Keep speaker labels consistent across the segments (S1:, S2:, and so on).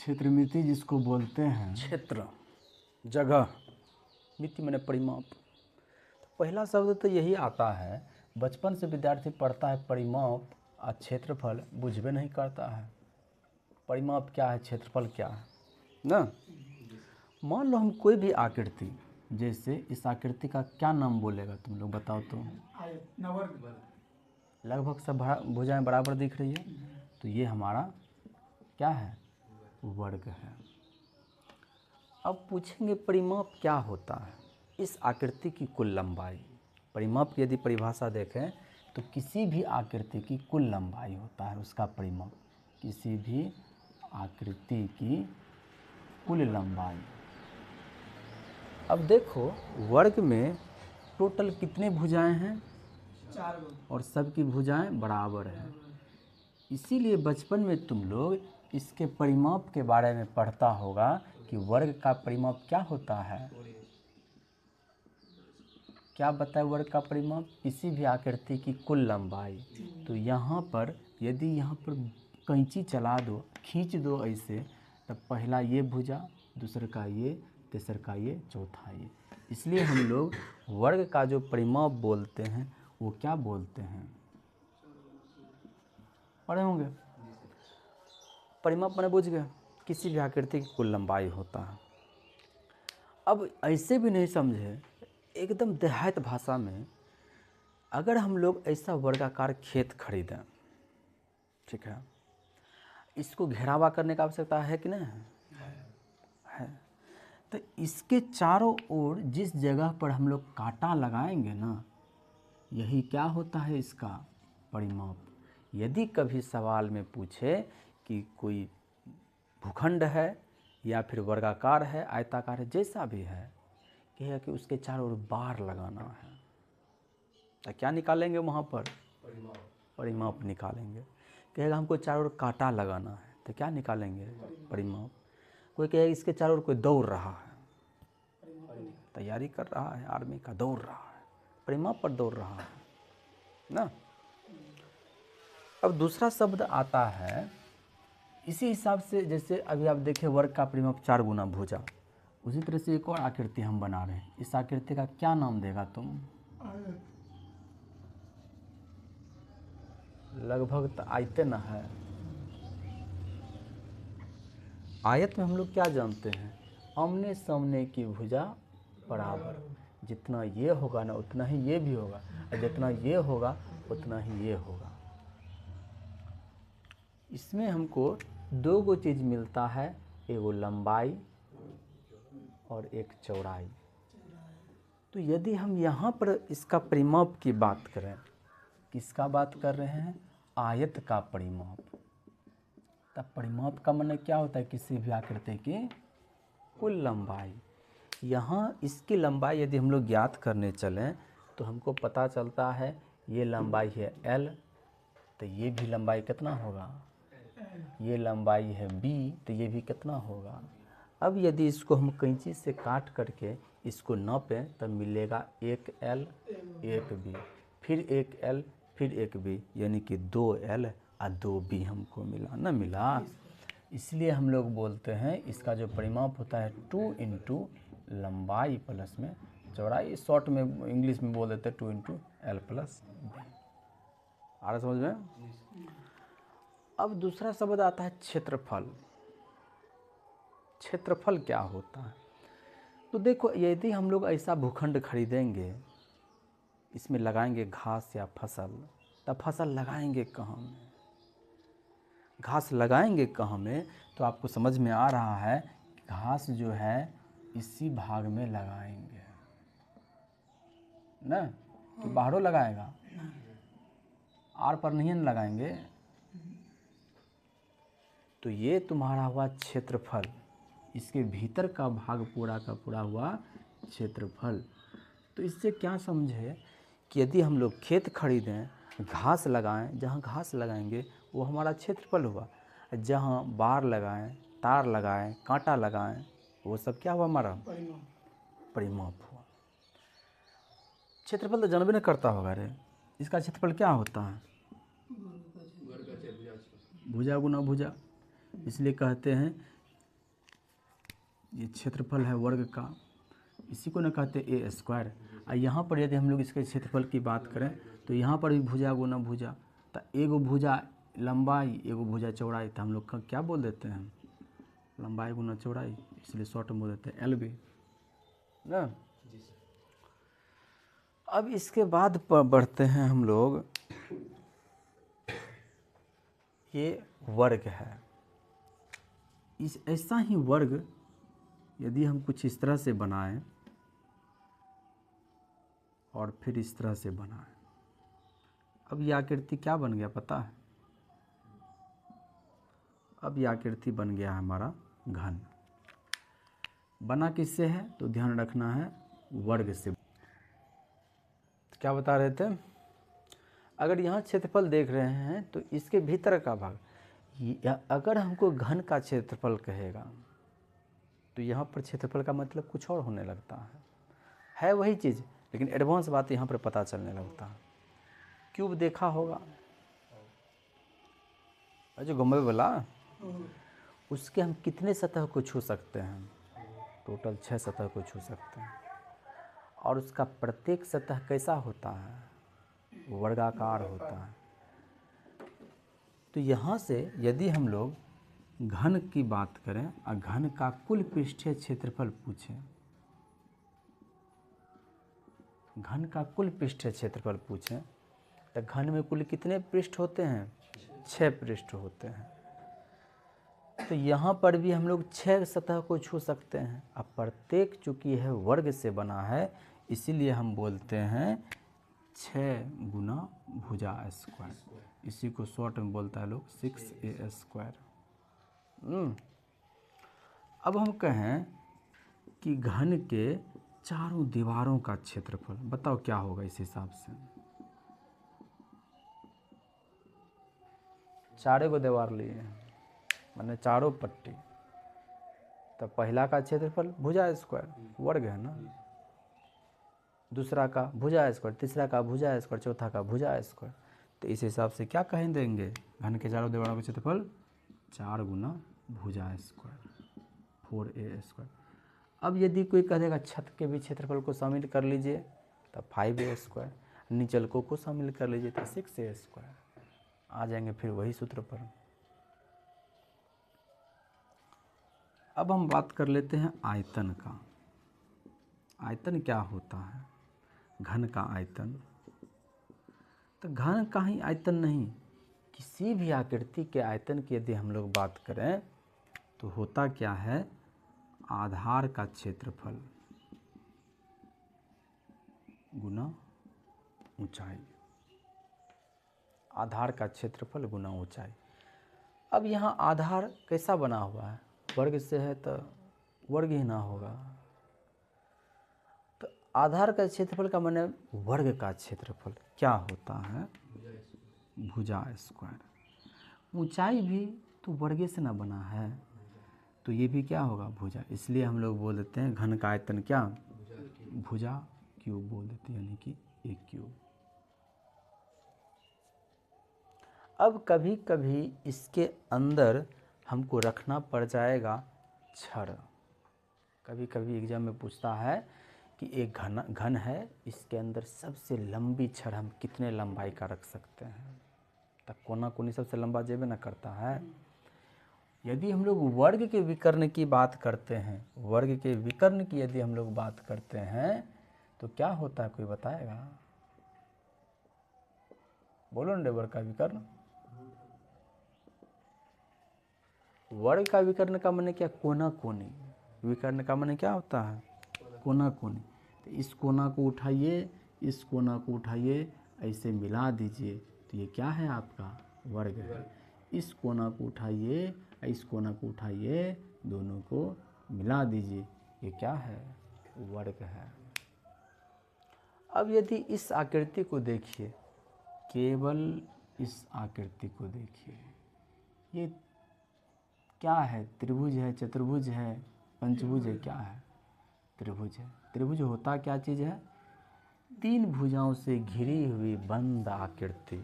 S1: क्षेत्रमिति जिसको बोलते हैं,
S2: क्षेत्र, जगह, मिति मैंने परिमाप। तो पहला शब्द तो यही आता है। बचपन से विद्यार्थी पढ़ता है परिमाप और क्षेत्रफल, बुझबे नहीं करता है परिमाप क्या है, क्षेत्रफल क्या है ना। मान लो हम कोई भी आकृति, जैसे इस आकृति का क्या नाम बोलेगा तुम लोग बताओ तो। लगभग सब भुजाएं बराबर दिख रही है, तो ये हमारा क्या है, वर्ग है। अब पूछेंगे परिमाप क्या होता है। इस आकृति की कुल लंबाई, परिमाप की यदि परिभाषा देखें तो किसी भी आकृति की कुल लंबाई होता है उसका परिमाप। किसी भी आकृति की कुल लंबाई। अब देखो वर्ग में टोटल कितने भुजाएं हैं,
S1: 4
S2: और सबकी भुजाएं बराबर हैं। इसीलिए बचपन में तुम लोग इसके परिमाप के बारे में पढ़ता होगा कि वर्ग का परिमाप क्या होता है। क्या बताए वर्ग का परिमाप, किसी भी आकृति की कुल लंबाई। तो यहाँ पर यदि यहाँ पर कैंची चला दो, खींच दो ऐसे, तब पहला ये भुजा, दूसरे का ये, तीसरे का ये, चौथा ये। इसलिए हम लोग वर्ग का जो परिमाप बोलते हैं वो क्या बोलते हैं, पढ़े होंगे। परिमाप मैंने बुझ गए, किसी भी आकृति की कुल लंबाई होता है। अब ऐसे भी नहीं समझे, एकदम देहात भाषा में, अगर हम लोग ऐसा वर्गाकार खेत खरीदें, ठीक है, इसको घेरावा करने का आवश्यकता है कि नहीं है। तो इसके चारों ओर जिस जगह पर हम लोग कांटा लगाएंगे ना, यही क्या होता है इसका परिमाप। यदि कभी सवाल में पूछे कि कोई भूखंड है या फिर वर्गाकार है, आयताकार है, जैसा भी है, कहेगा कि उसके चारों ओर बार लगाना है, तो क्या निकालेंगे वहाँ पर, परिमाप निकालेंगे। कहेगा हमको चारों ओर कांटा लगाना है, तो क्या निकालेंगे, परिमाप। कोई कहेगा इसके चारों ओर कोई दौड़ रहा है, तैयारी कर रहा है आर्मी का, दौड़ रहा है, परिमाप पर दौड़ रहा है ना। अब दूसरा शब्द आता है इसी हिसाब से, जैसे अभी आप देखिए वर्ग का परिमाप 4 गुना भुजा, उसी तरह से एक और आकृति हम बना रहे हैं। इस आकृति का क्या नाम देगा तुम, लगभग तो आयत न है। आयत में हम लोग क्या जानते हैं, आमने सामने की भुजा बराबर, जितना ये होगा ना उतना ही ये भी होगा, और जितना ये होगा उतना ही ये होगा। इसमें हमको 2 गो चीज़ मिलता है, एगो लंबाई और एक चौड़ाई। तो यदि हम यहाँ पर इसका परिमाप की बात करें, किसका बात कर रहे हैं, आयत का परिमाप। तब परिमाप का माने क्या होता है, किसी भी आकृति की कुल लंबाई। यहाँ इसकी लंबाई यदि हम लोग ज्ञात करने चलें तो हमको पता चलता है ये लंबाई है L, तो ये भी लंबाई कितना होगा, ये लंबाई है B, तो ये भी कितना होगा। अब यदि इसको हम कैंची से काट करके इसको नापें तब मिलेगा 1L 1B, फिर 1L फिर 1B, यानी कि 2L और 2B हमको मिला ना, मिला। इसलिए हम लोग बोलते हैं इसका जो परिमाप होता है 2 इंटू लंबाई प्लस में चौड़ाई, शॉर्ट में इंग्लिश में बोल देते हैं 2 इंटू L प्लस B। आ रहा समझ में। अब दूसरा शब्द आता है क्षेत्रफल। क्षेत्रफल क्या होता है, तो देखो यदि हम लोग ऐसा भूखंड खरीदेंगे, इसमें लगाएंगे घास या फसल, तब फसल लगाएंगे कहाँ में, घास लगाएंगे कहाँ में, तो आपको समझ में आ रहा है कि घास जो है इसी भाग में लगाएंगे ना, कि बाहरों लगाएगा, आर पर नहीं न लगाएंगे। तो ये तुम्हारा हुआ क्षेत्रफल, इसके भीतर का भाग पूरा का पूरा हुआ क्षेत्रफल। तो इससे क्या समझे कि यदि हम लोग खेत खरीदें, घास लगाएं, जहाँ घास लगाएंगे वो हमारा क्षेत्रफल हुआ, जहाँ बार लगाएं, तार लगाएं, कांटा लगाएं, वो सब क्या हुआ, हमारा परिमाप हुआ। क्षेत्रफल तो जानबे न करता होगा रे, इसका क्षेत्रफल क्या होता है, भुजा गुना भुजा। इसलिए कहते हैं ये क्षेत्रफल है वर्ग का, इसी को ना कहते ए स्क्वायर। और यहाँ पर यदि हम लोग इसके क्षेत्रफल की बात करें तो यहाँ पर भी भुजा गुना भुजा, तो एगो भुजा लंबाई एगो भुजा चौड़ाई, तो हम लोग का क्या बोल देते हैं, लंबाई गुना चौड़ाई, इसलिए शॉर्ट में बोल देते हैं LB ना। अब इसके बाद बढ़ते हैं हम लोग, ये वर्ग है। इस ऐसा ही वर्ग यदि हम कुछ इस तरह से बनाएं और फिर इस तरह से बनाएं, अब ये आकृति क्या बन गया पता है, अब ये आकृति बन गया हमारा घन। बना किससे है तो ध्यान रखना है वर्ग से। तो क्या बता रहे थे, अगर यहाँ क्षेत्रफल देख रहे हैं तो इसके भीतर का भाग, अगर हमको घन का क्षेत्रफल कहेगा तो यहाँ पर क्षेत्रफल का मतलब कुछ और होने लगता है वही चीज़, लेकिन एडवांस बात यहाँ पर पता चलने लगता है। क्यूब देखा होगा, जो घुमे वाला, उसके हम कितने सतह को छू सकते हैं, टोटल 6 सतह को छू सकते हैं। और उसका प्रत्येक सतह कैसा होता है, वर्गाकार होता है। तो यहाँ से यदि हम लोग घन की बात करें और घन का कुल पृष्ठीय क्षेत्रफल पूछें, घन का कुल पृष्ठीय क्षेत्रफल पूछें तो घन में कुल कितने पृष्ठ होते हैं, 6 पृष्ठ होते हैं। तो यहाँ पर भी हम लोग 6 सतह को छू सकते हैं। अब प्रत्येक चूँकि है वर्ग से बना है, इसीलिए हम बोलते हैं 6 गुना भुजा स्क्वायर। इसी को शॉर्ट में बोलता है लोग 6a स्क्वायर। अब हम कहें कि घन के चारों दीवारों का क्षेत्रफल बताओ क्या होगा इस हिसाब से। चारों को दीवार लिए मैंने चारों पट्टी, तो पहला का क्षेत्रफल भुजा स्क्वायर वर्ग है ना, दूसरा का भुजा स्क्वायर, तीसरा का भुजा स्क्वायर, चौथा का भुजा स्क्वायर। तो इस हिसाब से क्या कहें देंगे, घन के चारों दीवारों का क्षेत्रफल 4 गुना भुजा स्क्वायर 4a स्क्वायर। अब यदि कोई कहेगा छत के भी क्षेत्रफल को शामिल कर लीजिए तो 5a स्क्वायर, नीचलकों को शामिल कर लीजिए तो 6a स्क्वायर। आ जाएंगे फिर वही सूत्र पर। अब हम बात कर लेते हैं आयतन का। आयतन क्या होता है, घन का आयतन। तो घन का ही आयतन नहीं, किसी भी आकृति के आयतन की यदि हम लोग बात करें तो होता क्या है, आधार का क्षेत्रफल गुना ऊंचाई, आधार का क्षेत्रफल गुना ऊंचाई। अब यहाँ आधार कैसा बना हुआ है, वर्ग से है तो वर्ग ही ना होगा। तो आधार का क्षेत्रफल का माने वर्ग का क्षेत्रफल क्या होता है, भुजा स्क्वायर। ऊंचाई भी तो वर्ग से ना बना है, तो ये भी क्या होगा, भुजा। इसलिए हम लोग बोल देते हैं घन का आयतन क्या, भुजा क्यूब बोल देते हैं, यानी कि 1 क्यूब। अब कभी कभी इसके अंदर हमको रखना पड़ जाएगा छड़। कभी कभी एग्जाम में पूछता है कि एक घन है, इसके अंदर सबसे लंबी छड़ हम कितने लंबाई का रख सकते हैं, तब कोना कोनी सबसे लंबा जेबे ना करता है। यदि हम लोग वर्ग के विकर्ण की बात करते हैं, वर्ग के विकर्ण की यदि हम लोग बात करते हैं तो क्या होता है, कोई बताएगा, बोलो ना। वर्ग का विकर्ण, वर्ग का विकर्ण का माने क्या, कोना कोनी। विकर्ण का माने क्या होता है, कोना कोनी। तो इस कोना को उठाइए, इस कोना को उठाइए, ऐसे मिला दीजिए तो ये क्या है, आपका वर्ग है। इस कोना को उठाइए, इस कोना को उठाइए, दोनों को मिला दीजिए, ये क्या है, वर्ग है। अब यदि इस आकृति को देखिए, केवल इस आकृति को देखिए, ये क्या है, त्रिभुज है, चतुर्भुज है, पंचभुज है, क्या है, त्रिभुज है। त्रिभुज होता क्या चीज़ है, 3 भुजाओं से घिरी हुई बंद आकृति।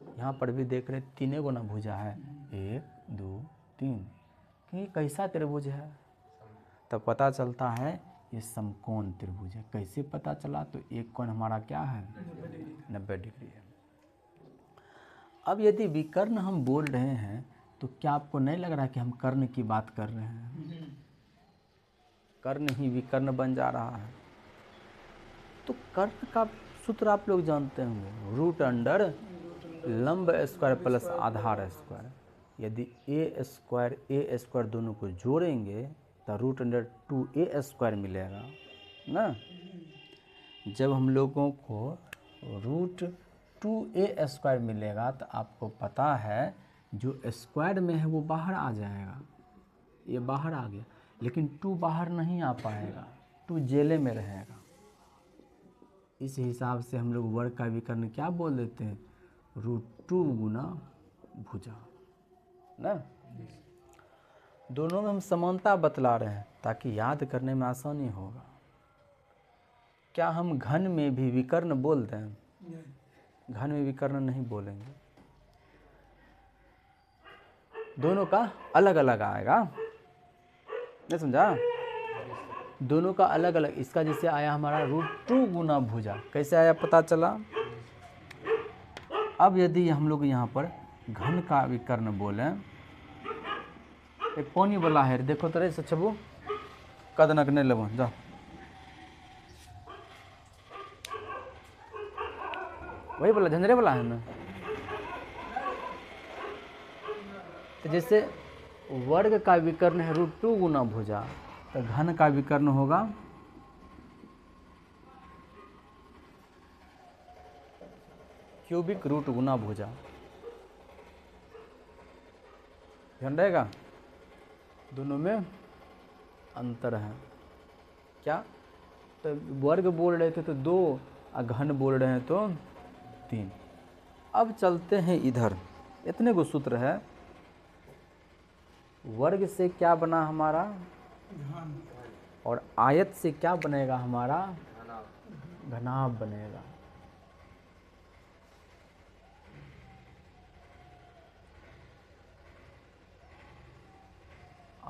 S2: यहाँ पर भी देख रहे 3 गुना भुजा है, 1 2 3। कि कैसा त्रिभुज है, तब पता चलता है ये समकोण त्रिभुज है। कैसे पता चला? तो एक कोण हमारा क्या है? 90 डिग्री है। अब यदि विकर्ण हम बोल रहे हैं तो क्या आपको नहीं लग रहा कि हम कर्ण की बात कर रहे हैं? कर्ण ही विकर्ण बन जा रहा है। तो कर्ण का सूत्र आप लोग जानते होंगे, रूट अंडर लंब स्क्वायर प्लस आधार स्क्वायर। यदि ए स्क्वायर दोनों को जोड़ेंगे तो रूट अंडर 2a स्क्वायर मिलेगा ना। जब हम लोगों को रूट 2a स्क्वायर मिलेगा तो आपको पता है जो स्क्वायर में है वो बाहर आ जाएगा, ये बाहर आ गया, लेकिन 2 बाहर नहीं आ पाएगा, 2 जेले में रहेगा। इस हिसाब से हम लोग वर्ग का विकर्ण क्या बोल देते हैं? रूट 2 गुना भुजा ना। दोनों में हम समानता बतला रहे हैं ताकि याद करने में आसानी होगा। क्या हम घन में भी विकर्ण बोल दें? घन में विकर्ण नहीं बोलेंगे, दोनों का अलग अलग आएगा। नहीं समझा? दोनों का अलग अलग। इसका जैसे आया हमारा रूट 2 गुना भुजा, कैसे आया पता चला? अब यदि हम लोग यहाँ पर घन का विकर्ण बोलें, एक पानी वाला है, देखो तो रे छबू कदनक नहीं लेबो जाओ। वही बोला झंझरे वाला है ना। तो जैसे वर्ग का विकर्ण है रूट 2 गुना भुजा, तो घन का विकर्ण होगा क्यूबिक रूट गुना भुजा। ध्यान रहेगा, दोनों में अंतर है। क्या? तो वर्ग बोल रहे थे तो 2 और घन बोल रहे हैं तो 3। अब चलते हैं इधर, इतने को सूत्र है। वर्ग से क्या बना हमारा? और आयत से क्या बनेगा हमारा? घनाभ बनेगा।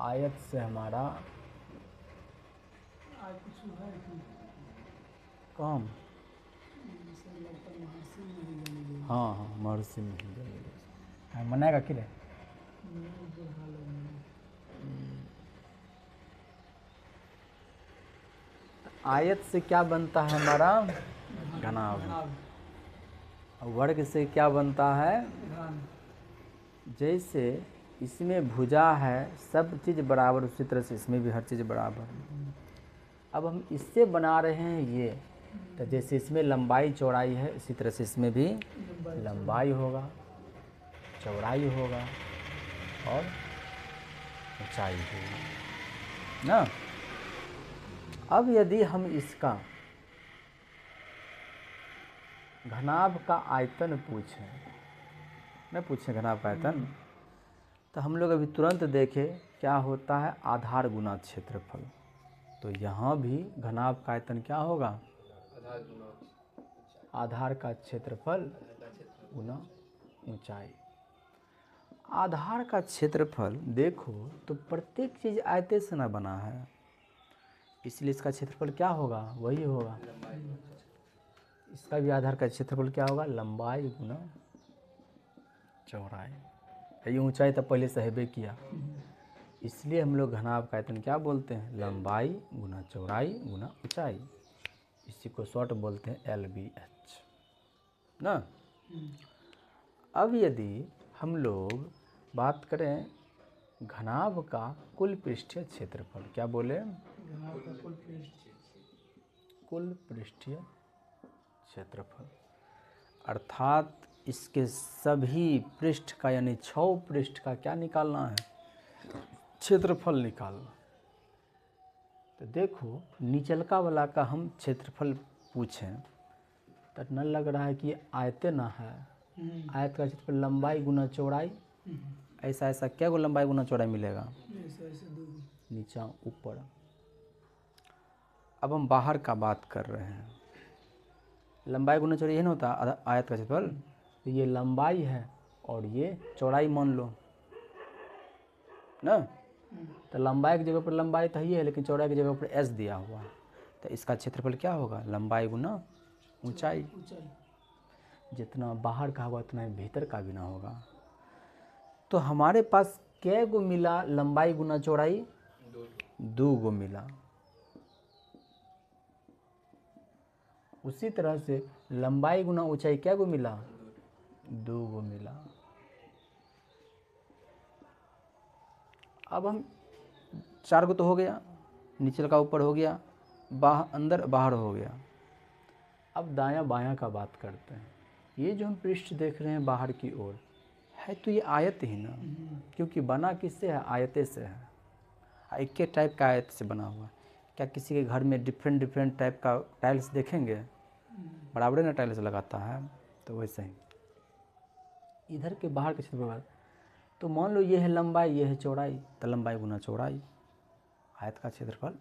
S2: आयत से हमारा कम, हाँ महर्षि में मनाएगा कि रे? आयत से क्या बनता है हमारा? घनाभ। वर्ग से क्या बनता है? जैसे इसमें भुजा है, सब चीज़ बराबर, उसी तरह से इसमें भी हर चीज़ बराबर। अब हम इससे बना रहे हैं ये, तो जैसे इसमें लंबाई चौड़ाई है, इसी तरह से इसमें भी लंबाई होगा, चौड़ाई होगा और ऊंचाई होगी ना। अब यदि हम इसका घनाभ का आयतन पूछें, नहीं पूछें घनाभ का आयतन, तो हम लोग अभी तुरंत देखें क्या होता है? आधार गुना क्षेत्रफल। तो यहाँ भी घनाभ का आयतन क्या होगा? आधार का क्षेत्रफल गुना ऊंचाई। आधार का क्षेत्रफल देखो तो प्रत्येक चीज़ आयते से ना बना है, इसलिए इसका क्षेत्रफल क्या होगा? वही होगा। इसका भी आधार का क्षेत्रफल क्या होगा? लंबाई गुना चौड़ाई। ये ऊंचाई तो पहले से हेबे किया, इसलिए हम लोग घनाभ का आयतन क्या बोलते हैं? लंबाई गुना चौड़ाई गुना ऊंचाई। इसी को शॉर्ट बोलते हैं LBH ना। अब यदि हम लोग बात करें घनाभ का कुल पृष्ठीय क्षेत्रफल, क्या बोले? कुल पृष्ठीय क्षेत्रफल, अर्थात इसके सभी पृष्ठ का यानी 6 पृष्ठ का क्या निकालना है? क्षेत्रफल निकालना। तो देखो निचलका वाला का हम क्षेत्रफल पूछें तो न लग रहा है कि आयते ना है। आयत का क्षेत्रफल लंबाई गुना चौड़ाई, ऐसा ऐसा क्या गो लंबाई गुना चौड़ाई मिलेगा? नीचा ऊपर। अब हम बाहर का बात कर रहे हैं, लंबाई गुना चौड़ाई ये ना होता आयत का क्षेत्रफल। तो ये लंबाई है और ये चौड़ाई मान लो ना, तो लंबाई की जगह पर लंबाई तो ही है, लेकिन चौड़ाई की जगह पर एच दिया हुआ है, तो इसका क्षेत्रफल क्या होगा? लंबाई गुना ऊंचाई। जितना बाहर का होगा उतना ही भीतर का भी ना होगा। तो हमारे पास कै गो मिला लंबाई गुना चौड़ाई? 2 गो मिला। उसी तरह से लंबाई गुना ऊंचाई क्या गो मिला? 2 गो मिला। अब हम 4 गो तो हो गया, नीचे का ऊपर हो गया, अंदर बाहर हो गया। अब दायां बायां का बात करते हैं। ये जो हम पृष्ठ देख रहे हैं बाहर की ओर है, तो ये आयत ही ना, क्योंकि बना किससे है? आयते से है। एक के टाइप का आयत से बना हुआ है। क्या किसी के घर में डिफरेंट टाइप का टाइल्स देखेंगे? बराबर ना टाइल्स लगाता है, तो वैसे ही इधर के बाहर के क्षेत्र पर, तो मान लो ये है लंबाई, ये है चौड़ाई, तो लंबाई गुना चौड़ाई, आयत का क्षेत्रफल।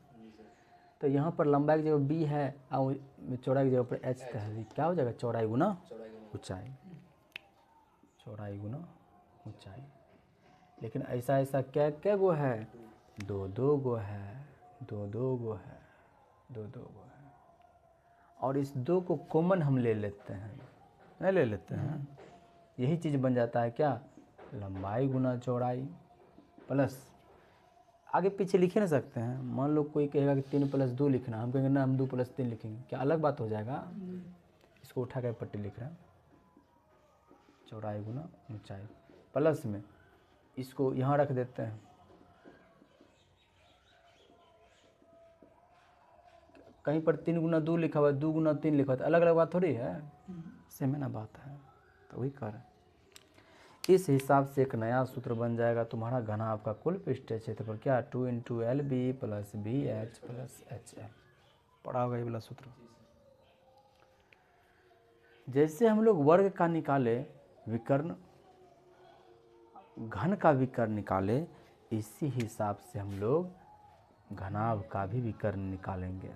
S2: तो यहाँ पर लंबाई की जगह b है और चौड़ाई की जगह पर h है, क्या हो जाएगा? चौड़ाई गुना ऊंचाई, चौड़ाई गुना ऊंचाई। लेकिन ऐसा क्या गो है? 2 गो है, 2 गो है, 2 गो है। और इस 2 को कॉमन हम ले लेते हैं, नहीं ले लेते हैं, यही चीज़ बन जाता है क्या? लंबाई गुना चौड़ाई प्लस, आगे पीछे लिख ही ना सकते हैं। मान लो कोई कहेगा कि 3 + 2 लिखना, हम कहेंगे ना हम 2 + 3 लिखेंगे, क्या अलग बात हो जाएगा? इसको उठा कर पट्टी लिख रहे हैं, चौड़ाई गुना ऊंचाई प्लस में इसको यहाँ रख देते हैं। कहीं पर 3 गुना 2 लिखा हुआ है, 2 गुना 3 लिखा हुआ है, अलग अलग बात थोड़ी है, सेम है ना बात है। तो वही कर इस हिसाब से एक नया सूत्र बन जाएगा तुम्हारा घनाभ का कुल पृष्ठीय क्षेत्रफल क्या? 2 × LB + BH + HL। पढ़ा होगा ये वाला सूत्र। जैसे हम लोग वर्ग का निकाले विकर्ण, घन का विकर्ण निकाले, इसी हिसाब से हम लोग घनाभ का भी विकर्ण निकालेंगे।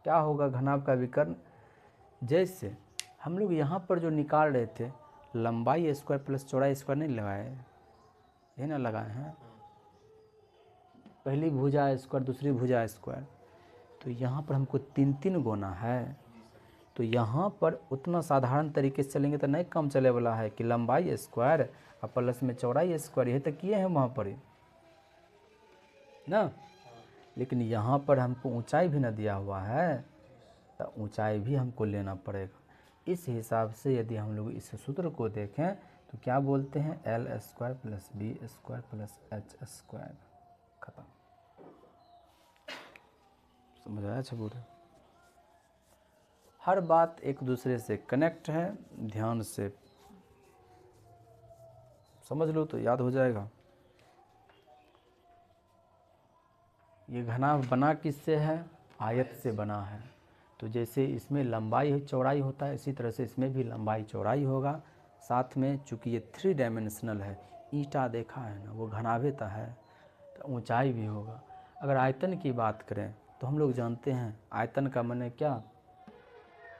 S2: क्या होगा घनाभ का विकर्ण? जैसे हम लोग यहाँ पर जो निकाल रहे थे, लंबाई स्क्वायर प्लस चौड़ाई स्क्वायर नहीं लगाए, ये ना लगाए हैं, पहली भुजा स्क्वायर दूसरी भुजा स्क्वायर, तो यहाँ पर हमको 3 गुना है। तो यहाँ पर उतना साधारण तरीके से चलेंगे तो नहीं कम चले वाला है कि लंबाई स्क्वायर और प्लस में चौड़ाई स्क्वायर, ये तो किए हैं वहाँ पर ना। लेकिन यहाँ पर हमको ऊंचाई भी ना दिया हुआ है, तो ऊंचाई भी हमको लेना पड़ेगा। इस हिसाब से यदि हम लोग इस सूत्र को देखें तो क्या बोलते हैं? L² + B² + H²। खत्म। समझ आया? अच्छा पूरे हर बात एक दूसरे से कनेक्ट है, ध्यान से समझ लो तो याद हो जाएगा। ये घनाभ बना किससे है? आयत से बना है। तो जैसे इसमें लंबाई चौड़ाई होता है, इसी तरह से इसमें भी लंबाई चौड़ाई होगा। साथ में चूँकि ये 3 डायमेंशनल है, ईंटा देखा है ना, वो घनाभेता है, तो ऊंचाई भी होगा। अगर आयतन की बात करें तो हम लोग जानते हैं आयतन का माने क्या?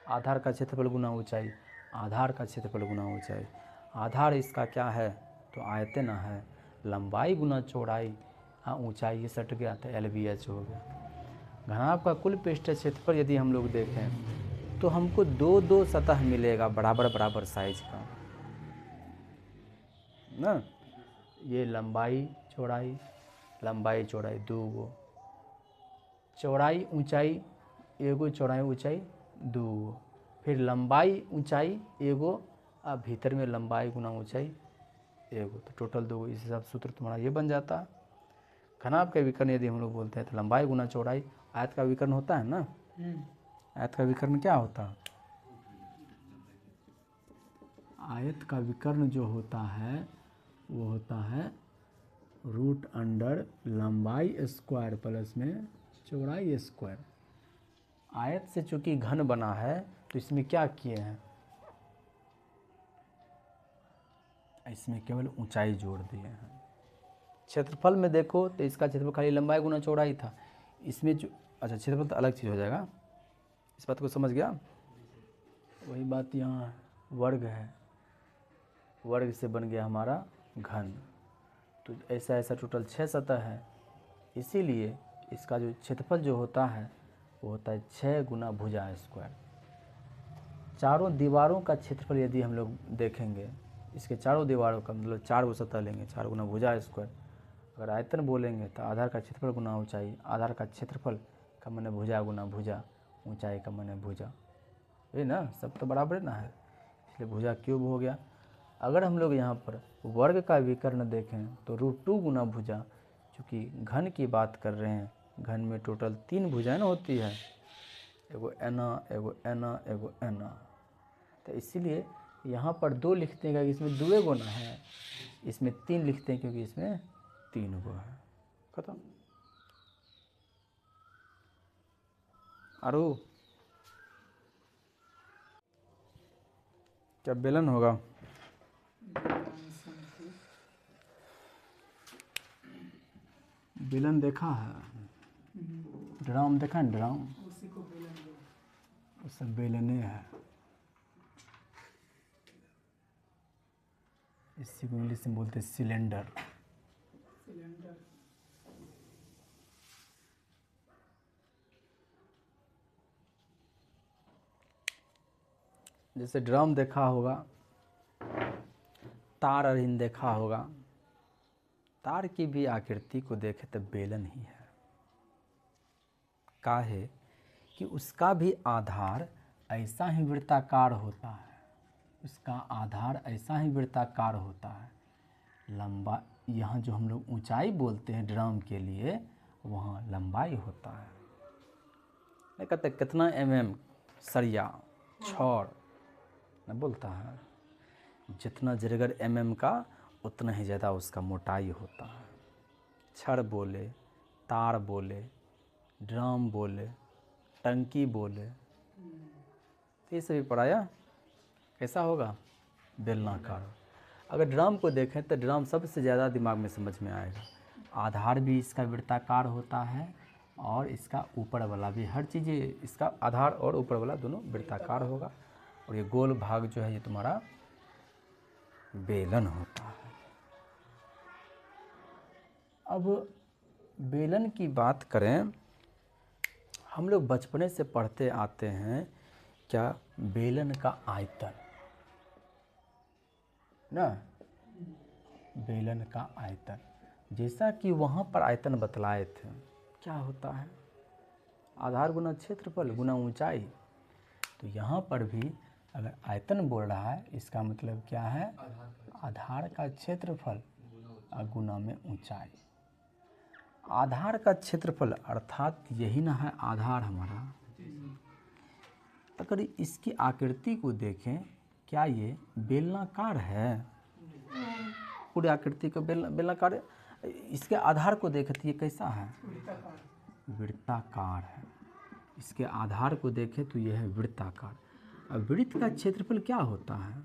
S2: आधार का क्षेत्रफल गुना ऊंचाई, आधार का क्षेत्रफल गुना ऊंचाई। आधार इसका क्या है? तो आयतन है। लंबाई गुना चौड़ाई, हाँ ऊंचाई ये सट गया तो LBH हो गया। घनाभ का कुल पृष्ठीय क्षेत्रफल यदि हम लोग देखें तो हमको 2 सतह मिलेगा बराबर साइज का ना। ये लंबाई चौड़ाई 2 गो, चौड़ाई ऊंचाई एगो, चौड़ाई ऊंचाई 2 गो, फिर लंबाई ऊंचाई एगो और भीतर में लंबाई गुना ऊंचाई एगो, तो टोटल 2 गो। इस हिसाब से सूत्र तुम्हारा ये बन जाता। घनाभ का विकर्ण यदि हम लोग बोलते हैं तो लंबाई गुना चौड़ाई। आयत का विकर्ण होता है ना, आयत का विकर्ण क्या होता है? आयत का विकर्ण जो होता है वो होता है √अंडर लंबाई स्क्वायर प्लस में चौड़ाई स्क्वायर। आयत से चूंकि घन बना है तो इसमें क्या किए हैं? इसमें केवल ऊंचाई जोड़ दिए हैं। क्षेत्रफल में देखो तो इसका क्षेत्रफल खाली लंबाई गुना चौड़ाई था, इसमें जो अच्छा क्षेत्रफल तो अलग चीज़ हो जाएगा। इस बात को समझ गया? वही बात यहाँ वर्ग है, वर्ग से बन गया हमारा घन। तो ऐसा ऐसा टोटल 6 सतह है, इसीलिए इसका जो क्षेत्रफल जो होता है वो होता है 6 गुना भुजा स्क्वायर। चारों दीवारों का क्षेत्रफल यदि हम लोग देखेंगे, इसके चारों दीवारों का मतलब 4 गो सतह लेंगे, 4 गुना भुजा स्क्वायर। अगर आयतन बोलेंगे तो आधार का क्षेत्रफल गुना ऊंचाई, आधार का क्षेत्रफल का माने भुजा गुना भुजा, ऊंचाई का माने भुजा, ये ना सब तो बराबर ना है, इसलिए भुजा क्यूब हो गया। अगर हम लोग यहाँ पर वर्ग का विकर्ण देखें तो √2 गुना भुजा, चूँकि घन की बात कर रहे हैं, घन में टोटल 3 भुजाएं होती है, एगो एना एगो एना एगो एना, तो इसीलिए यहाँ पर 2 लिखते हैं कि इसमें 2 गुना है, इसमें 3 लिखते हैं क्योंकि इसमें 3 गो है। खत्म। आरू क्या बेलन होगा? बेलन देखा है, ड्राम देखा है, ड्राम वो सब बेलने है। इसी को इंग्लिश में बोलते हैं सिलेंडर। जैसे ड्रम देखा होगा, तार अरिन देखा होगा, तार की भी आकृति को देखे तो बेलन ही है। काहे कि उसका भी आधार ऐसा ही वृत्ताकार होता है, उसका आधार ऐसा ही वृत्ताकार होता है। लंबा यहाँ जो हम लोग ऊंचाई बोलते हैं ड्रम के लिए, वहाँ लंबाई होता है। नहीं कहते कितना सरिया छड़ न बोलता है, जितना जरगर का उतना ही ज़्यादा उसका मोटाई होता है। छड़ बोले, तार बोले, ड्रम बोले, टंकी बोले, तो ये सभी पढ़ाया कैसा होगा? बेलनाकार। अगर ड्रम को देखें तो ड्रम सबसे ज़्यादा दिमाग में समझ में आएगा। आधार भी इसका वृत्ताकार होता है और इसका ऊपर वाला भी, हर चीज़ इसका आधार और ऊपर वाला दोनों वृत्ताकार होगा। और ये गोल भाग जो है ये तुम्हारा बेलन होता है। अब बेलन की बात करें, हम लोग बचपने से पढ़ते आते हैं क्या, बेलन का आयतन ना, बेलन का आयतन, जैसा कि वहाँ पर आयतन बतलाए थे, क्या होता है? आधार गुना क्षेत्रफल गुना ऊंचाई। तो यहाँ पर भी अगर आयतन बोल रहा है, इसका मतलब क्या है? आधार का क्षेत्रफल गुना में ऊंचाई। आधार का क्षेत्रफल अर्थात यही ना है आधार हमारा। अगर इसकी आकृति को देखें, क्या ये बेलनाकार है? पूरी आकृति का बेलनाकार। इसके आधार को देखें तो ये कैसा है? वृत्ताकार है। इसके आधार को देखें तो यह है वृत्ताकार। अब वृत्त का क्षेत्रफल क्या होता है?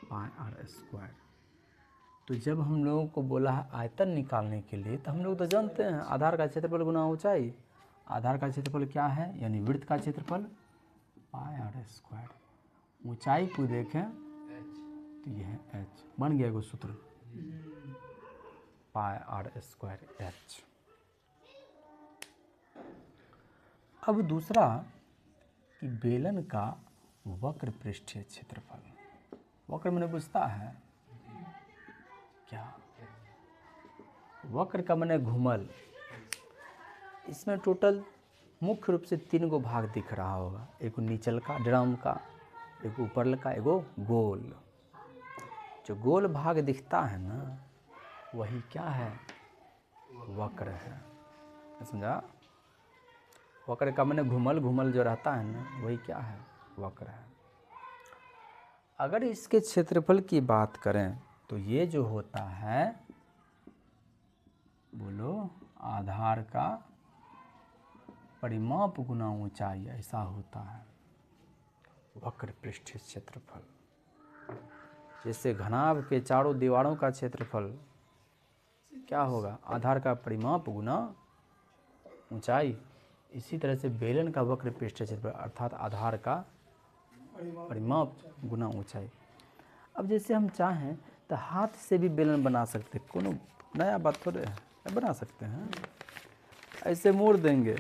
S2: πr²। तो जब हम लोगों को बोला है आयतन निकालने के लिए, तो हम लोग तो जानते हैं आधार का क्षेत्रफल गुना ऊंचाई। आधार का क्षेत्रफल क्या है? यानी वृत्त का क्षेत्रफल πr²। ऊंचाई को देखें तो यह है h, बन गया एगो सूत्र πr²h। अब दूसरा कि बेलन का वक्र पृष्ठीय क्षेत्रफल। वक्र मैंने पूछता है क्या? वक्र का मैंने घुमल। इसमें टोटल मुख्य रूप से 3 गो भाग दिख रहा होगा, एक नीचल का ड्रम का, एक ऊपर का, एगो गोल। जो गोल भाग दिखता है ना, वही क्या है? वक्र है। समझा? वक्र का मैंने घुमल, घुमल जो रहता है ना, वही क्या है? वक्र है। अगर इसके क्षेत्रफल की बात करें तो ये जो होता है, बोलो, आधार का परिमाप गुना ऊंचाई, ऐसा होता है वक्र पृष्ठीय क्षेत्रफल। जैसे घनाभ के चारों दीवारों का क्षेत्रफल क्या होगा? आधार का परिमाप गुना ऊंचाई। इसी तरह से बेलन का वक्र पृष्ठीय क्षेत्रफल अर्थात आधार का परिमाप गुना ऊंचाई। अब जैसे हम चाहें तो हाथ से भी बेलन बना सकते, कोनो नया बात थोड़े है, बना सकते हैं। ऐसे मोड़ देंगे,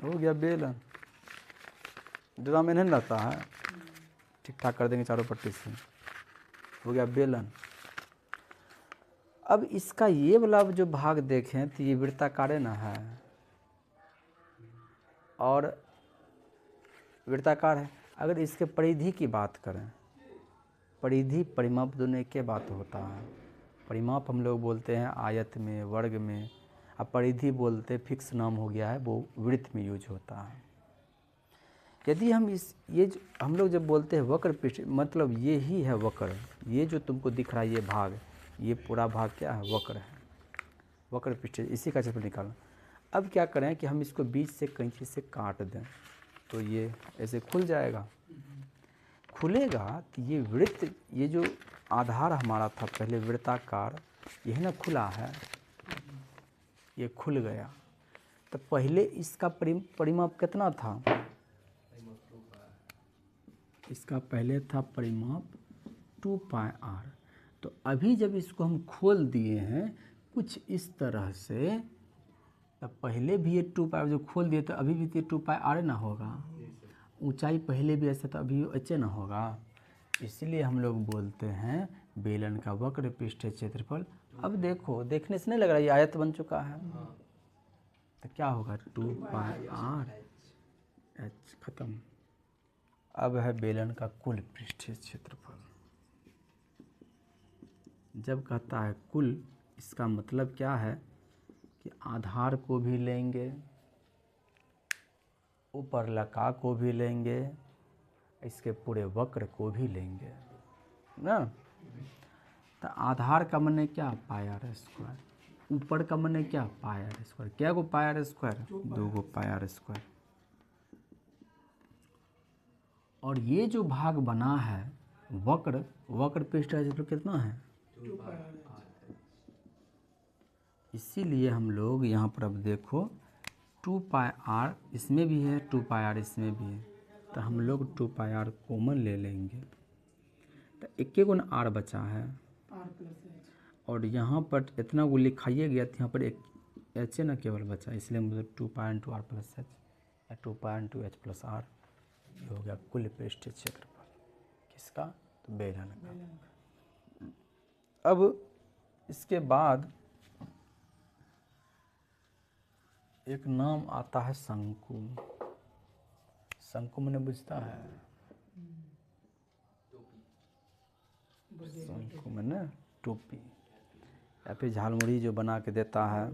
S2: हो गया बेलन। ड्राम में नहीं रहता है, ठीक ठाक कर देंगे चारों पट्टी से, हो गया बेलन। अब इसका ये वाला जो भाग देखें तो ये वृत्ताकार ना है और वृत्ताकार है। अगर इसके परिधि की बात करें, परिधि परिमाप दोनों एक के बात होता है। परिमाप हम लोग बोलते हैं आयत में, वर्ग में, अब परिधि बोलते फिक्स नाम हो गया है, वो वृत्त में यूज होता है। यदि हम हम लोग जब बोलते हैं वक्र पृष्ठ, मतलब ये ही है वक्र, ये जो तुमको दिख रहा है ये भाग, ये पूरा भाग क्या है, वक्र है, वक्र पृष्ठ, इसी का क्षेत्रफल निकालना। अब क्या करें कि हम इसको बीच से कैंची से काट दें तो ये ऐसे खुल जाएगा। खुलेगा तो ये वृत्त, ये जो आधार हमारा था पहले वृत्ताकार, यही ना खुला है, ये खुल गया। तो पहले इसका परिमाप कितना था, इसका पहले था परिमाप 2πr। तो अभी जब इसको हम खोल दिए हैं कुछ इस तरह से, तब पहले भी ये 2πr जो खोल दिए तो अभी भी ये 2πr ना होगा, ऊंचाई पहले भी ऐसे तो अभी ऐसे ना होगा। इसलिए हम लोग बोलते हैं बेलन का वक्र पृष्ठ क्षेत्रफल। अब देखो, देखने से नहीं लग रहा ये आयत बन चुका है, तो क्या होगा 2πr h खत्म। अब है बेलन का कुल पृष्ठीय क्षेत्रफल। जब कहता है कुल, इसका मतलब क्या है कि आधार को भी लेंगे, ऊपर लका को भी लेंगे, इसके पूरे वक्र को भी लेंगे ना। तो आधार का माने क्या, πr², ऊपर का माने क्या, πr²। क्या गो πr², 2 गो πr²। और ये जो भाग बना है वक्र, वक्र पृष्ठ क्षेत्रफल कितना है,
S1: 2πr।
S2: इसीलिए हम लोग यहाँ पर अब देखो 2πr इसमें भी है, 2πr इसमें भी है, तो हम लोग 2πr कॉमन ले लेंगे। तो एक गुण r बचा है, और यहाँ पर इतना वो लिखाइए गया था, यहाँ पर एक h ना केवल बचा, इसलिए मुझे 2π×r + h या 2π×h + r, ये हो गया कुल पृष्ठीय क्षेत्रफल किसका, तो बेलन का। अब इसके बाद एक नाम आता है शंकु। शंकु मैंने बुझता है, शंकु मैंने टोपी या फिर झालमुड़ी जो बना के देता है,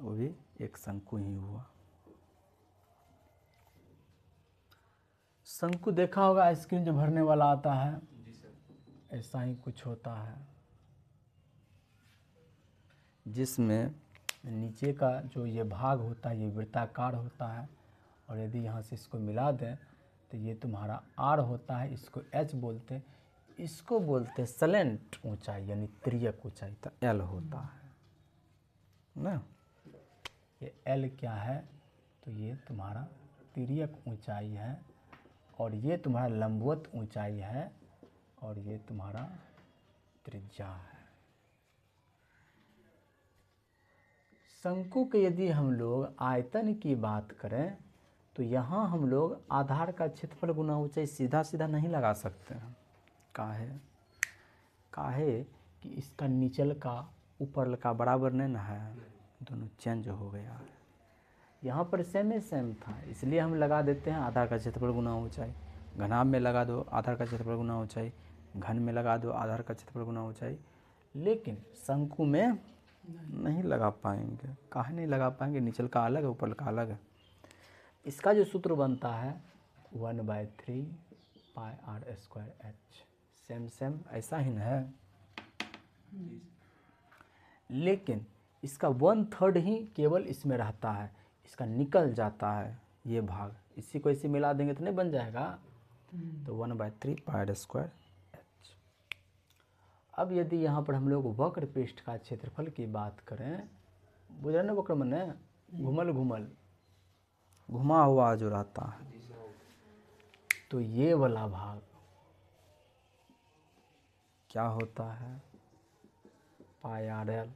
S2: वो भी एक शंकु ही हुआ। शंकु देखा होगा, आइसक्रीम जो भरने वाला आता है, ऐसा ही कुछ होता है, जिसमें नीचे का जो ये भाग होता है ये वृत्ताकार होता है, और यदि यहाँ से इसको मिला दें तो ये तुम्हारा r होता है, इसको h बोलते, इसको बोलते सलेंट ऊंचाई यानी तिर्यक ऊंचाई, तो l होता है ना। ये l क्या है, तो ये तुम्हारा तिर्यक ऊंचाई है, और ये तुम्हारा लंबवत ऊंचाई है, और ये तुम्हारा त्रिज्या है। शंकु के यदि हम लोग आयतन की बात करें तो यहाँ हम लोग आधार का क्षेत्रफल गुना ऊंचाई सीधा सीधा नहीं लगा सकते हैं। काहे कि इसका नीचल का ऊपर का बराबर नहीं ना है, दोनों चेंज हो गया है। यहाँ पर सेम था, इसलिए हम लगा देते हैं आधार का क्षेत्रफल गुना ऊंचाई। घनाभ में लगा दो आधार का क्षेत्रफल गुना ऊंचाई, घन में लगा दो आधार का क्षेत्रफल गुना ऊंचाई, लेकिन शंकु में नहीं लगा पाएंगे। काहे नहीं लगा पाएंगे, नीचल का अलग है ऊपर का अलग है। इसका जो सूत्र बनता है 1/3 πr²h, सेम ऐसा ही है, लेकिन इसका 1/3 ही केवल इसमें रहता है, इसका निकल जाता है ये भाग, इसी को इसी मिला देंगे तो नहीं बन जाएगा, तो 1/3 πr²। अब यदि यहाँ पर हम लोग वक्र पृष्ठ का क्षेत्रफल की बात करें, बुझ रहे ना, वक्र माने घुमल घुमा हुआ जो रहता है, तो ये वाला भाग क्या होता है पाई आर एल।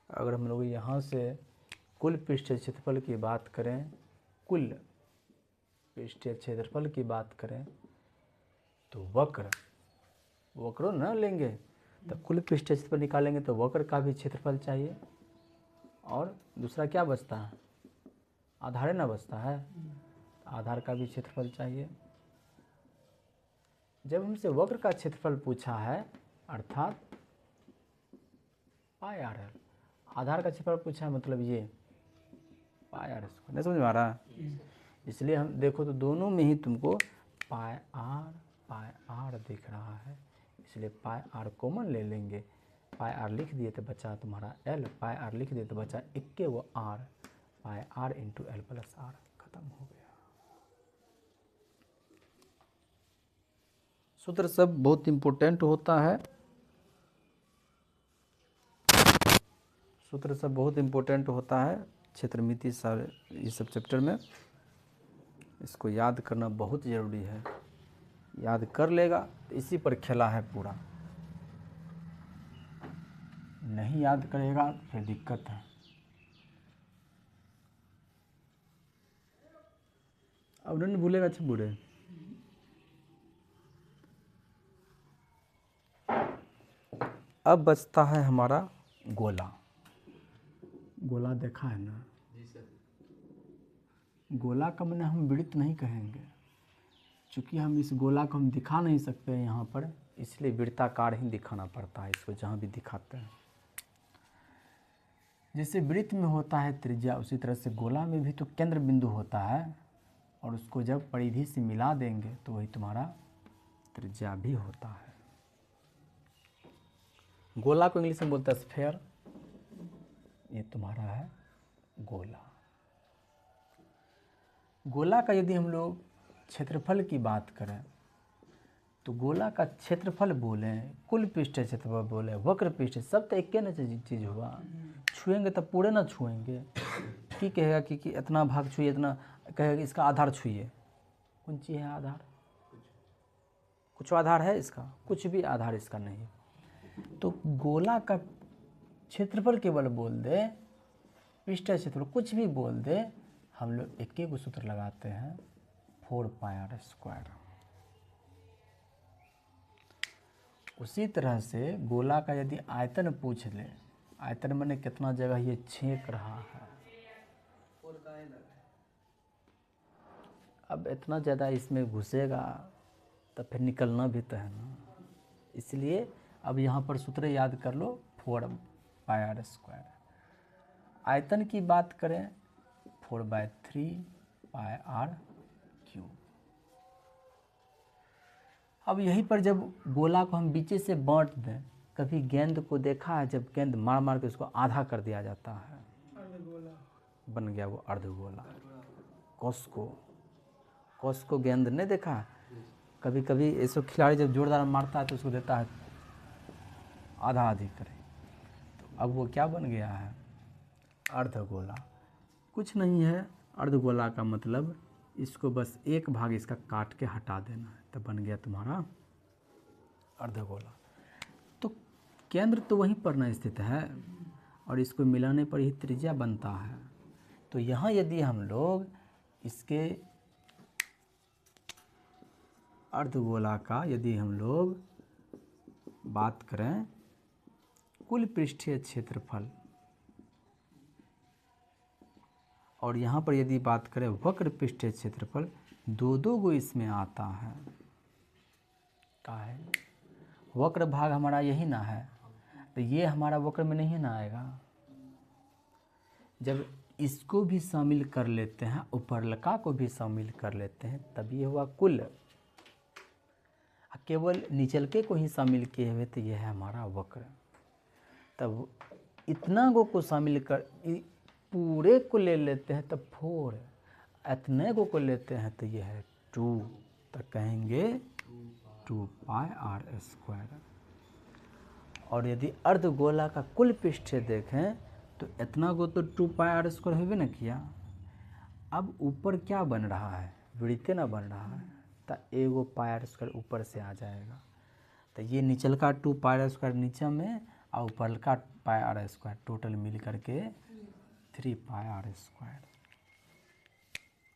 S2: अगर हम लोग यहाँ से कुल पृष्ठीय क्षेत्रफल की बात करें, कुल पृष्ठीय क्षेत्रफल की बात करें तो वक्र न लेंगे तो कुल पृष्ठीय क्षेत्रफल निकालेंगे तो वक्र का भी क्षेत्रफल चाहिए, और दूसरा क्या बचता है, आधार ना बचता है, आधार का भी क्षेत्रफल चाहिए। जब हमसे वक्र का क्षेत्रफल पूछा है अर्थात पाई आर एल, आधार का क्षेत्रफल पूछा है मतलब ये पाई आर स्क्वायर, नहीं समझ में आ रहा। इसलिए हम देखो तो दोनों में ही तुमको पाई आर दिख रहा है, इसलिए पाई आर कॉमन ले लेंगे। पाई आर लिख दिए तो बचा तुम्हारा एल, पाई आर लिख दिए तो बचा इक्के वो R, pi R into L plus R, खत्म हो गया। सूत्र सब बहुत इम्पोर्टेंट होता है, सूत्र सब बहुत इम्पोर्टेंट होता है क्षेत्रमिति सारे ये सब चैप्टर में, इसको याद करना बहुत ज़रूरी है। याद कर लेगा तो इसी पर खेला है पूरा, नहीं याद करेगा फिर दिक्कत है। अब नहीं भूलेगा अच्छा बुरे। अब बचता है हमारा गोला। गोला देखा है ना, गोला का मैंने हम वृत्त नहीं कहेंगे, चूँकि हम इस गोला को हम दिखा नहीं सकते हैं यहाँ पर, इसलिए वृत्ताकार ही दिखाना पड़ता है इसको जहाँ भी दिखाते हैं। जैसे वृत्त में होता है त्रिज्या, उसी तरह से गोला में भी तो केंद्र बिंदु होता है, और उसको जब परिधि से मिला देंगे तो वही तुम्हारा त्रिज्या भी होता है। गोला को इंग्लिश में बोलते हैं स्फेयर, ये तुम्हारा है गोला। गोला का यदि हम लोग क्षेत्रफल की बात करें तो गोला का क्षेत्रफल बोलें, कुल पृष्ठीय क्षेत्रफल बोलें, वक्र पृष्ठ, सब तो एक न चीज़ हुआ। छुएंगे तब पूरे ना छुएंगे, कि कहेगा कि इतना भाग छुइए, इतना कहेगा कि इसका आधार छुइए। कौन चीज़ है आधार? कुछ आधार है इसका? कुछ भी आधार इसका नहीं। तो गोला का क्षेत्रफल केवल बोल दे, पृष्ठीय क्षेत्रफल कुछ भी बोल दे, हम लोग एक ही सूत्र लगाते हैं 4 पाई आर स्क्वायर। उसी तरह से गोला का यदि आयतन पूछ ले, आयतन मैंने कितना जगह ये छेक रहा है, अब इतना ज़्यादा इसमें घुसेगा तो फिर निकलना भी तो है ना, इसलिए अब यहाँ पर सूत्र याद कर लो 4 पाई आर स्क्वायर। आयतन की बात करें 4/3 पाई आर क्यूब। अब यहीं पर जब गोला को हम बीचे से बांट दें, कभी गेंद को देखा है जब गेंद मार मार के उसको आधा कर दिया जाता है, बन गया वो अर्धगोला। कॉस्को गेंद नहीं देखा, कभी कभी ऐसे खिलाड़ी जब जोरदार मारता है तो उसको देता है आधा आधी करे, तो अब वो क्या बन गया है, अर्धगोला। कुछ नहीं है अर्धगोला का मतलब, इसको बस एक भाग इसका काट के हटा देना है तो बन गया तुम्हारा अर्धगोला। तो केंद्र तो वहीं पर न स्थित है और इसको मिलाने पर ही त्रिज्या बनता है। तो यहाँ यदि हम लोग इसके अर्धगोला का यदि हम लोग बात करें कुल पृष्ठीय क्षेत्रफल, और यहाँ पर यदि बात करें वक्र पृष्ठीय क्षेत्रफल, दो गो इसमें आता है। क्या है? वक्र भाग हमारा यही ना है, तो ये हमारा वक्र में नहीं ना आएगा। जब इसको भी शामिल कर लेते हैं, ऊपरलका को भी शामिल कर लेते हैं, तब ये हुआ कुल। केवल निचलके को ही शामिल किए हुए तो यह है हमारा वक्र। तब इतना गो को शामिल कर पूरे को ले लेते हैं तब 4, इतने को लेते हैं तो यह है 2, तो कहेंगे 2 पाई आर स्क्वायर। और यदि अर्धगोला का कुल पृष्ठ देखें तो इतना को तो 2 पाई आर स्क्वायर होवे ना किया। अब ऊपर क्या बन रहा है, वृत्त ना बन रहा है, तो एगो पाई आर स्क्वायर ऊपर से आ जाएगा। तो ये निचल का 2 पाई आर स्क्वायर नीचे में और ऊपर का पाई आर स्क्वायर टोटल मिल करके 3 पाई आर स्क्वायर।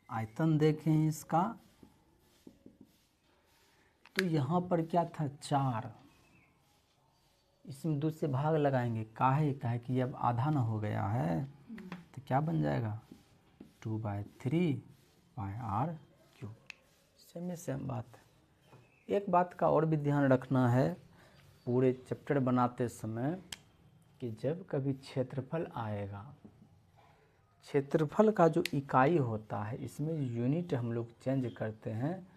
S2: आयतन देखें इसका, तो यहाँ पर क्या था 4, इसमें 2 से भाग लगाएंगे, काहे कि अब आधा ना हो गया है, तो क्या बन जाएगा 2/3 पाई आर क्यूब। सेम बात है। एक बात का और भी ध्यान रखना है पूरे चैप्टर बनाते समय कि जब कभी क्षेत्रफल आएगा, क्षेत्रफल का जो इकाई होता है इसमें यूनिट हम लोग चेंज करते हैं,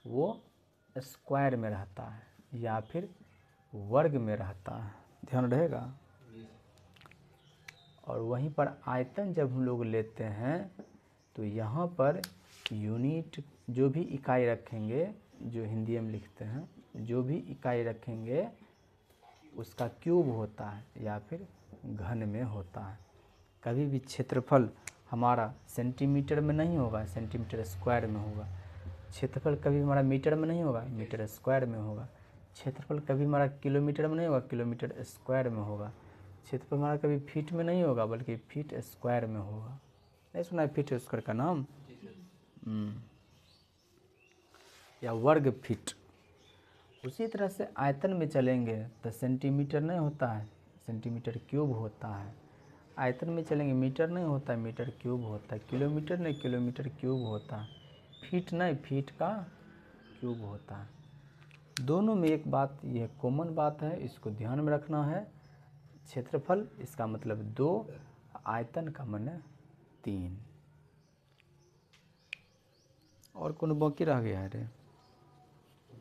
S2: वो स्क्वायर में रहता है या फिर वर्ग में रहता है, ध्यान रहेगा। और वहीं पर आयतन जब हम लोग लेते हैं तो यहाँ पर यूनिट जो भी इकाई रखेंगे, जो हिंदी में लिखते हैं, जो भी इकाई रखेंगे उसका क्यूब होता है या फिर घन में होता है। कभी भी क्षेत्रफल हमारा सेंटीमीटर में नहीं होगा, सेंटीमीटर स्क्वायर में होगा। क्षेत्रफल कभी हमारा मीटर में नहीं होगा, मीटर स्क्वायर में होगा। क्षेत्रफल कभी हमारा किलोमीटर में नहीं होगा, किलोमीटर स्क्वायर में होगा। क्षेत्रफल हमारा कभी फीट में नहीं होगा बल्कि फीट स्क्वायर में होगा। नहीं सुना है फीट स्क्वायर का नाम? या वर्ग फीट। उसी तरह से आयतन में चलेंगे तो सेंटीमीटर नहीं होता है, सेंटीमीटर क्यूब होता है। आयतन में चलेंगे मीटर नहीं होता है, मीटर क्यूब होता है। किलोमीटर नहीं, किलोमीटर क्यूब होता है। फीट नहीं, फीट का क्यूब होता है। दोनों में एक बात यह कॉमन बात है, इसको ध्यान में रखना है। क्षेत्रफल इसका मतलब 2, आयतन का माने 3। और कौन बाकी रह गया है रे?